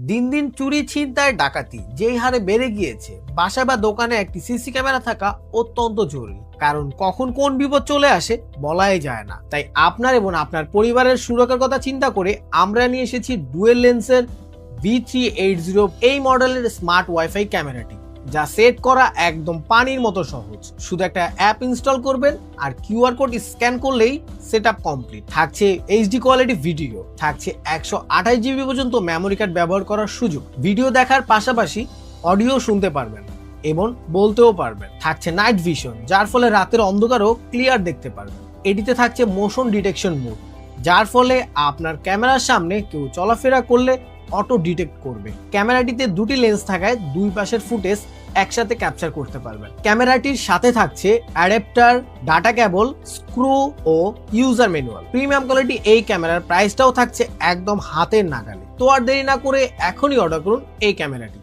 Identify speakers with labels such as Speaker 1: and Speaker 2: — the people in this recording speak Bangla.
Speaker 1: দিন দিন চুরি, ছিনতাই, ডাকাতি যেই হারে বেড়ে গিয়েছে, বাসা বা দোকানে একটি সিসি ক্যামেরা থাকা অত্যন্ত জরুরি। কারণ কখন কোন বিপদ চলে আসে বলাই যায় না। তাই আপনার এবং আপনার পরিবারের সুরক্ষার কথা চিন্তা করে আমরা নিয়ে এসেছি ডুয়েল লেন্সের V380 এই মডেলের স্মার্ট ওয়াইফাই ক্যামেরাটি, যা সেট করা একদম পানির মতো সহজ। শুধু একটা অ্যাপ ইনস্টল করবেন আর কিউআর কোড স্ক্যান করলেই সেটআপ কমপ্লিট। থাকছে এইচডি কোয়ালিটি ভিডিও, থাকছে 128 জিবি পর্যন্ত মেমোরি কার্ড ব্যবহার করার সুযোগ, ভিডিও দেখার পাশাপাশি অডিও শুনতে পারবেন এবং বলতেও পারবেন। থাকছে নাইট ভিশন, যার ফলে রাতের অন্ধকারও ক্লিয়ার দেখতে পারবেন। এটিতে থাকছে মোশন ডিটেকশন মোড, যার ফলে আপনার ক্যামেরার সামনে কেউ চলাফেরা করলে অটো ডিটেক্ট করবে। ক্যামেরাটিতে দুটি লেন্স থাকায় দুই পাশের ফুটেজ একসাথে ক্যাপচার করতে পারবেন। ক্যামেরাটির সাথে থাকছে অ্যাডাপ্টার, ডাটা কেবল, স্ক্রু ও ইউজার ম্যানুয়াল। প্রিমিয়াম কোয়ালিটি এই ক্যামেরার প্রাইসটাও থাকছে একদম হাতের নাগালে। তো আর দেরি না করে এখনই অর্ডার করুন এই ক্যামেরাটি।